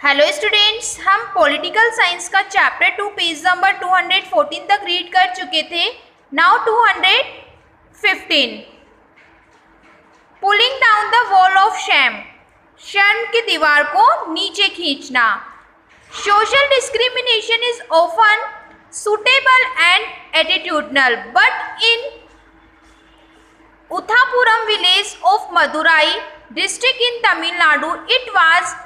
Hello students, हम political science का chapter 2 page number 214 तक रीड कर चुके थे। Now 215, pulling down the wall of sham, शर्म की दीवार को नीचे खींचना। Social discrimination is often suitable and attitudinal, but in Uthapuram village of Madurai district in Tamil Nadu, it was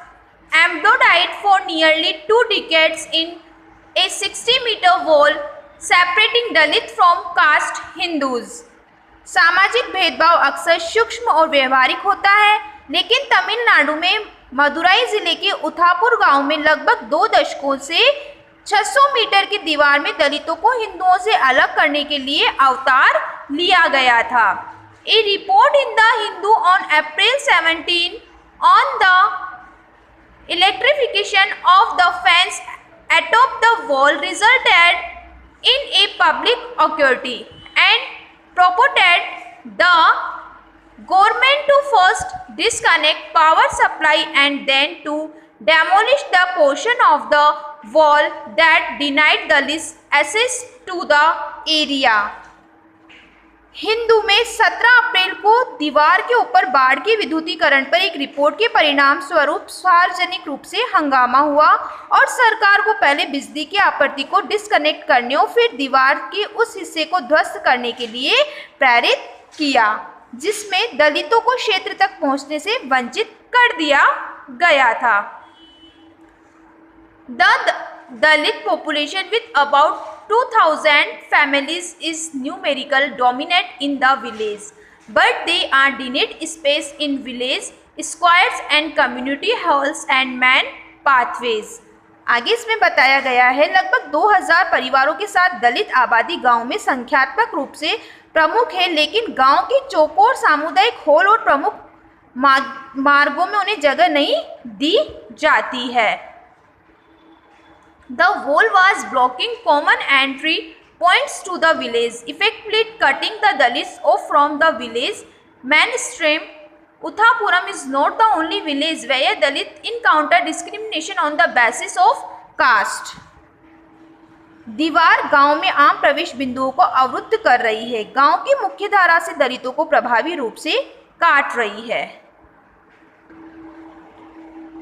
embodied for nearly 2 decades in a 60-meter wall separating Dalit from caste Hindus. सामाजिक भेदभाव अक्सर सूक्ष्म और व्यवहारिक होता है, लेकिन तमिलनाडु में मदुराई जिले के उथापुर गांव में लगभग 2 दशकों से 600 मीटर की दीवार में दलितों को हिंदुओं से अलग करने के लिए अवतार लिया गया था। A report in the Hindu on April 17 on the electrification of the fence atop the wall resulted in a public outcry and prompted the government to first disconnect power supply and then to demolish the portion of the wall that denied the access to the area. Hindu में 17 अप्रैल को दीवार के ऊपर बाढ़ के विद्युतीकरण पर एक रिपोर्ट के परिणाम स्वरूप सार्वजनिक रूप से हंगामा हुआ और सरकार को पहले बिजली की आपूर्ति को डिस्कनेक्ट करने और फिर दीवार के उस हिस्से को ध्वस्त करने के लिए प्रेरित किया जिसमें दलितों को क्षेत्र तक पहुंचने से वंचित कर दिया गया था। Dalit population with about 2000 families is numerical dominant in the village, but they are denied space in village squares and community halls and man pathways. आगे इसमें बताया गया है लगभग 2000 परिवारों के साथ दलित आबादी गांव में संख्यात्मक रूप से प्रमुख है, लेकिन गांव के चौकोर सामुदायिक हॉल और प्रमुख मार्गों में उन्हें जगह नहीं दी जाती है। The wall was blocking common entry points to the village, effectively cutting the Dalits off from the village mainstream. Uthapuram is not the only village where Dalit encounter discrimination on the basis of caste. दीवार गांव में आम प्रवेश बिंदुओं को अवरुद्ध कर रही है, गांव की मुख्य धारा से दलितों को प्रभावी रूप से काट रही है।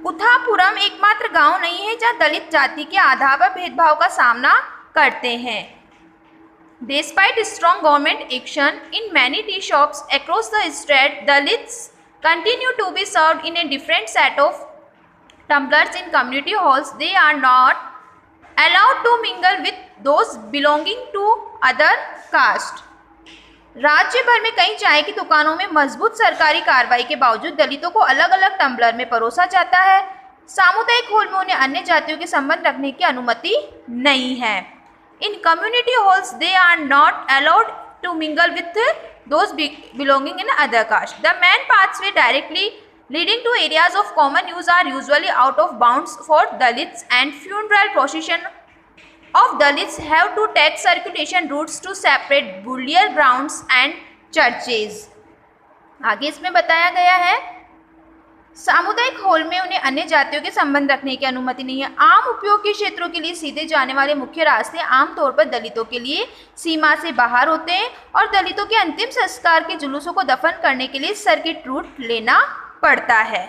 उथापुरम एकमात्र गांव नहीं है जहां दलित जाति के आधार पर भेदभाव का सामना करते हैं। Despite strong government action in many tea shops across the state, Dalits continue to be served in a different set of tumblers in community halls. They are not allowed to mingle with those belonging to other caste. राज्य भर में कई चाय की दुकानों में मजबूत सरकारी कार्रवाई के बावजूद दलितों को अलग अलग टम्बलर में परोसा जाता है। सामुदायिक हॉल में उन्हें अन्य जातियों के संबंध रखने की अनुमति नहीं है। In community halls they are not allowed to mingle with those belonging in other caste. The main pathway directly leading to areas of common use are usually out of bounds for Dalits and funeral procession of Dalits have to take circulation routes to separate burial grounds and churches. आगे इसमें बताया गया है सामुदायिक hall में उन्हें अन्य जातियों के संबंध रखने की अनुमति नहीं है। आम उपयोग के क्षेत्रों के लिए सीधे जाने वाले मुख्य रास्ते आमतौर पर दलितों के लिए सीमा से बाहर होते हैं और दलितों के अंतिम संस्कार के जुलूसों को दफन करने के लिए सर्किट रूट लेना पड़ता है,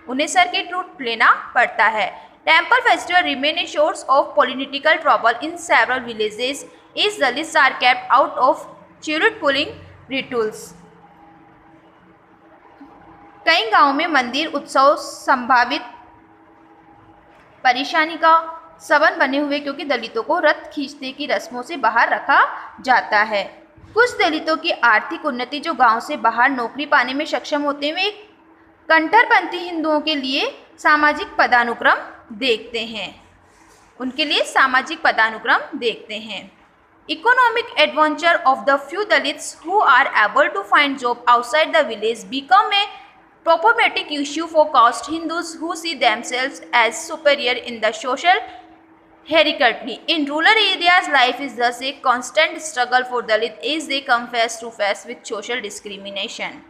उन्हें सर्किट रूट लेना पड़ता है। Temple festival remain a source of political trouble in several villages as Dalits are kept out of chariot pulling rituals. कई गांवों में मंदिर उत्सव संभावित परेशानी का सबब बने हुए क्योंकि दलितों को रथ खींचने की रस्मों से बाहर रखा जाता है। कुछ दलितों की आर्थिक उन्नति जो गांव से बाहर नौकरी पाने में सक्षम होते हुए कट्टरपंथी हिंदुओं के लिए सामाजिक पदानुक्रम देखते हैं, उनके लिए सामाजिक पदानुक्रम देखते हैं। Economic adventure of the few Dalits who are able to find job outside the village become a problematic issue for caste Hindus who see themselves as superior in the social hierarchy. In rural areas, life is thus a constant struggle for Dalit as they come face to face with social discrimination.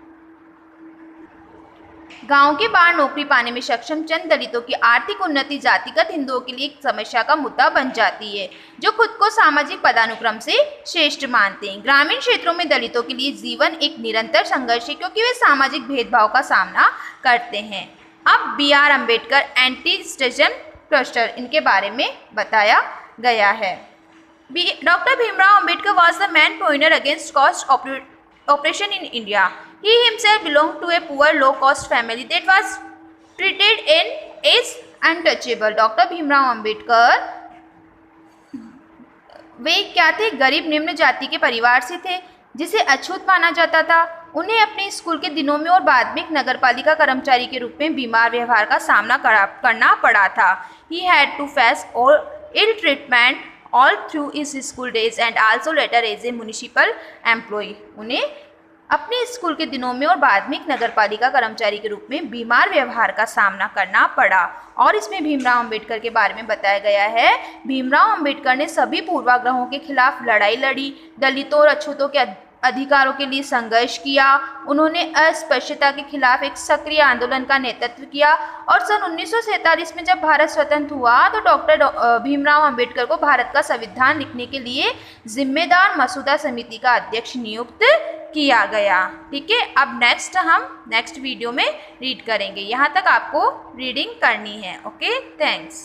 गांव के बाहर नौकरी पाने में सक्षम चंद दलितों की आर्थिक उन्नति जातिगत हिंदुओं के लिए एक समस्या का मुद्दा बन जाती है, जो खुद को सामाजिक पदानुक्रम से श्रेष्ठ मानते हैं। ग्रामीण क्षेत्रों में दलितों के लिए जीवन एक निरंतर संघर्ष है, क्योंकि वे सामाजिक भेदभाव का सामना करते हैं। अब B.R. Ambedkar anti station cluster, इनके बारे में बताया गया है। Doctor Bhimrao Ambedkar was the man pioneer against caste oppression in India. He himself belonged to a poor, low-caste family that was treated as untouchable. Doctor Bhimrao Ambedkar वे क्या थे? गरीब निम्न जाति के परिवार से थे, जिसे अछूत माना जाता था। उन्हें अपने स्कूल के दिनों में और बाद में नगरपालिका कर्मचारी के रूप में बीमार व्यवहार का सामना करना पड़ा था। He had to face ill treatment all through his school days and also later as a municipal employee. उन्हें अपने स्कूल के दिनों में और बाद में नगरपालिका कर्मचारी के रूप में बीमार व्यवहार का सामना करना पड़ा। और इसमें भीमराव अम्बेडकर के बारे में बताया गया है। भीमराव अम्बेडकर ने सभी पूर्वाग्रहों के खिलाफ लड़ाई लड़ी, दलितों और अछूतों के अधिकारों के लिए संघर्ष किया। उन्होंने अस्पृश्यता के खिलाफ एक सक्रिय आंदोलन का नेतृत्व किया और सन 1947 में जब भारत स्वतंत्र हुआ तो डॉक्टर भीमराव अम्बेडकर को भारत का संविधान लिखने के लिए जिम्मेदार मसूदा समिति का अध्यक्ष नियुक्त किया गया। ठीक है, अब नेक्स्ट वीडियो में रीड करेंगे। यहाँ तक आपको रीडिंग करनी है। Okay, thanks.